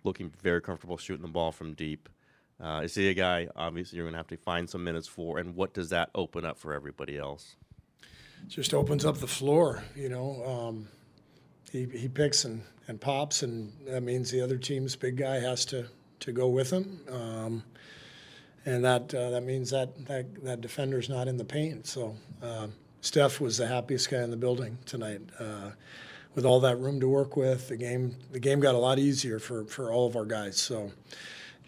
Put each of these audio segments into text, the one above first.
looking very comfortable shooting the ball from deep. Is he a guy, obviously, you're going to have to find some minutes for, and what does that open up for everybody else? Just opens up the floor, He picks and pops, and that means the other team's big guy has to go with him. And that means that defender's not in the paint. So Steph was the happiest guy in the building tonight. With all that room to work with, the game got a lot easier for all of our guys. So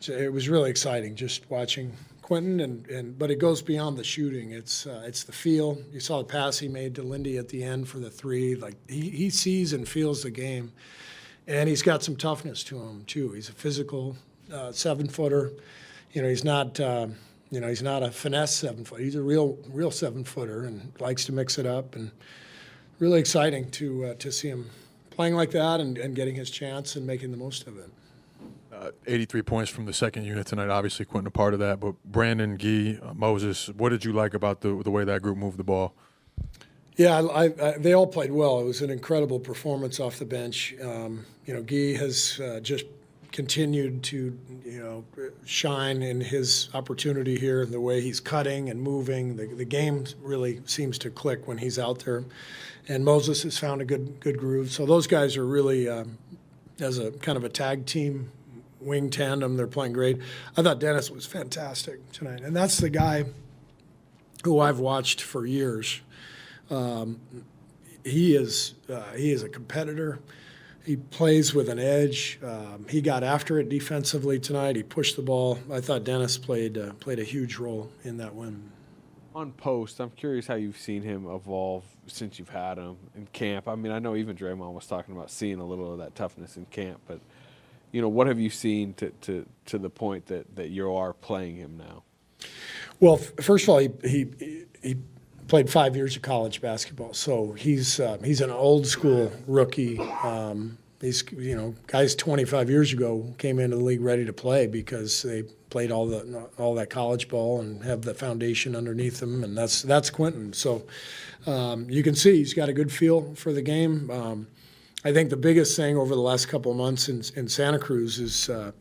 it was really exciting just watching Quentin, but it goes beyond the shooting. It's the feel. You saw the pass he made to Lindy at the end for the three. Like he sees and feels the game, and he's got some toughness to him too. He's a physical 7-footer. He's not he's not a finesse 7-footer. He's a real 7-footer and likes to mix it up. And really exciting to see him playing like that and getting his chance and making the most of it. 83 points from the second unit tonight. Obviously, Quentin a part of that. But Brandon, Guy, Moses, what did you like about the way that group moved the ball? Yeah, they all played well. It was an incredible performance off the bench. Guy has just continued to shine in his opportunity here. The way he's cutting and moving, the game really seems to click when he's out there. And Moses has found a good groove. So those guys are really, as a kind of a tag team wing tandem, they're playing great. I thought Dennis was fantastic tonight, and that's the guy who I've watched for years. He is a competitor. He plays with an edge. He got after it defensively tonight. He pushed the ball. I thought Dennis played a huge role in that win. On post, I'm curious how you've seen him evolve since you've had him in camp. I mean, I know even Draymond was talking about seeing a little of that toughness in camp, but what have you seen to the point that you are playing him now? Well, first of all, he played 5 years of college basketball, so he's an old school rookie. Guys 25 years ago came into the league ready to play because they played all that college ball and have the foundation underneath them, and that's Quentin. So you can see he's got a good feel for the game. I think the biggest thing over the last couple of months in Santa Cruz is, the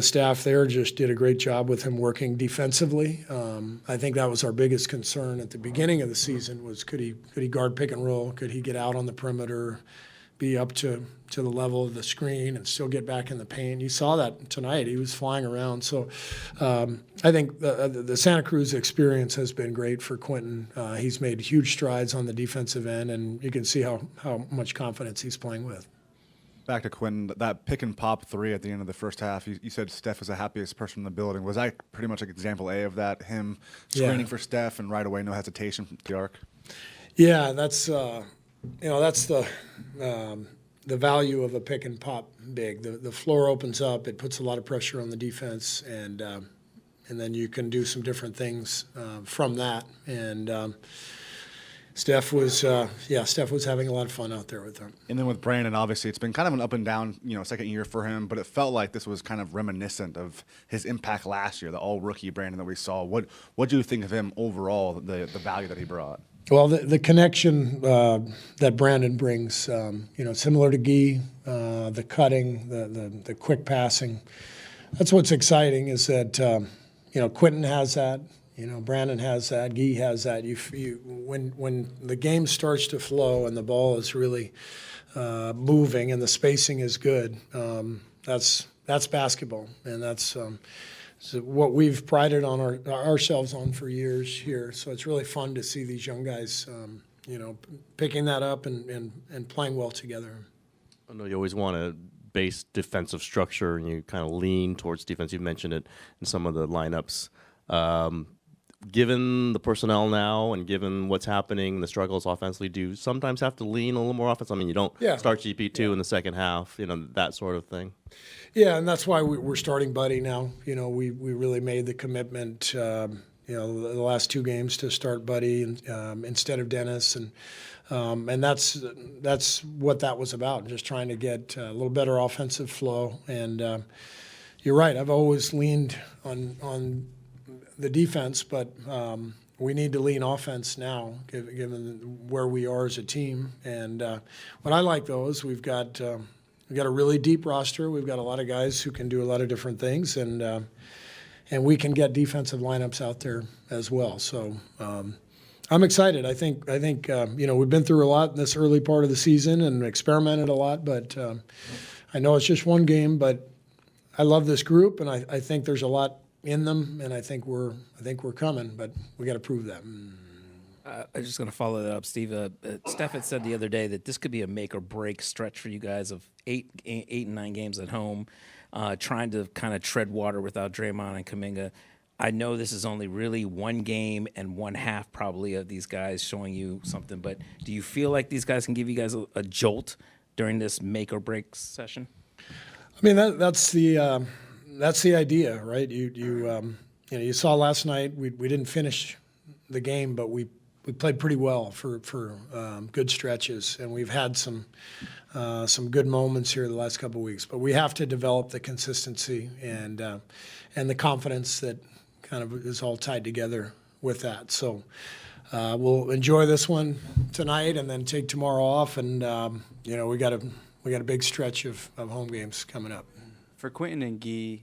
staff there just did a great job with him working defensively. I think that was our biggest concern at the beginning of the season was could he guard pick and roll? Could he get out on the perimeter, be up to the level of the screen and still get back in the paint? You saw that tonight. He was flying around. So I think the Santa Cruz experience has been great for Quentin. He's made huge strides on the defensive end, and you can see how much confidence he's playing with. Back to Quentin, that pick and pop three at the end of the first half, you said Steph was the happiest person in the building. Was that pretty much like example A of that, him screening for Steph and right away, no hesitation from the arc? Yeah, that's the value of a pick and pop big. The floor opens up, it puts a lot of pressure on the defense, and then you can do some different things from that. And Steph was having a lot of fun out there with them. And then with Brandon, obviously, it's been kind of an up and down, second year for him, but it felt like this was kind of reminiscent of his impact last year, the all-rookie Brandon that we saw. What do you think of him overall, the value that he brought? Well, the connection that Brandon brings, similar to Guy, the cutting, the quick passing. That's what's exciting is that, Quentin has that. Brandon has that. Guy has that. When the game starts to flow and the ball is really moving and the spacing is good, that's basketball, and that's what we've prided on ourselves on for years here. So it's really fun to see these young guys, picking that up and playing well together. I know you always want to base defensive structure, and you kind of lean towards defense. You mentioned it in some of the lineups. Given the personnel now and given what's happening, the struggles offensively, do you sometimes have to lean a little more offense? I mean, you don't start GP2 in the second half, that sort of thing. Yeah, and that's why we're starting Buddy now. We really made the commitment, the last two games to start Buddy instead of Dennis, and that's what that was about, just trying to get a little better offensive flow. And you're right, I've always leaned on the defense, but we need to lean offense now, given where we are as a team. And what I like, though, is we've got we got a really deep roster. We've got a lot of guys who can do a lot of different things, and we can get defensive lineups out there as well. So I'm excited. I think we've been through a lot in this early part of the season and experimented a lot, but I know it's just one game, but I love this group, and I think there's a lot in them, and I think we're coming, but we got to prove that. I'm just going to follow that up, Steve. Steph had said the other day that this could be a make or break stretch for you guys of 8 and 9 games at home, trying to kind of tread water without Draymond and Kuminga. I know this is only really one game and one half probably of these guys showing you something, but do you feel like these guys can give you guys a jolt during this make or break session? I mean, that's the idea, right? You saw last night we didn't finish the game, but we played pretty well for good stretches, and we've had some good moments here the last couple of weeks. But we have to develop the consistency and the confidence that kind of is all tied together with that. So we'll enjoy this one tonight, and then take tomorrow off, and we got a big stretch of home games coming up. For Quentin and Guy,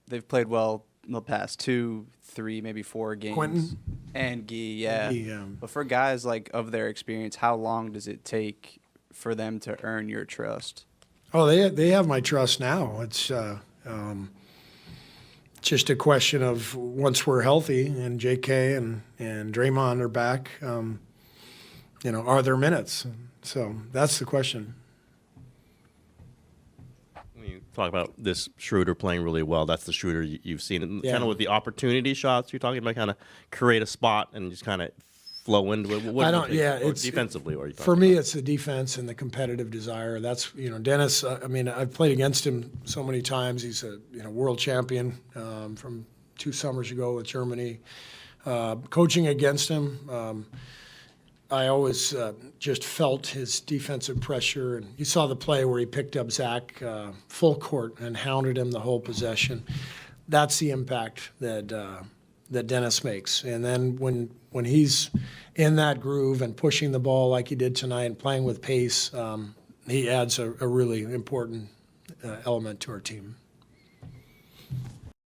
they've played well in the past 2, 3, maybe 4 games. Quentin and Guy, yeah. Guy, But for guys like of their experience, how long does it take for them to earn your trust? Oh, they have my trust now. It's just a question of once we're healthy and J.K. and Draymond are back, are there minutes? So that's the question. You talk about this Schroeder playing really well. That's the Schroeder you've seen. And Yeah. kind of with the opportunity shots you're talking about, kind of create a spot and just kind of flow into it. What I do you don't. think? Yeah, Or it's defensively. Or are you for talking me. about? It's the defense and the competitive desire. That's Dennis. I mean, I've played against him so many times. He's a world champion from 2 summers ago with Germany. Coaching against him, I always just felt his defensive pressure. And you saw the play where he picked up Zach full court and hounded him the whole possession. That's the impact that Dennis makes. And then when he's in that groove and pushing the ball like he did tonight and playing with pace, he adds a really important element to our team.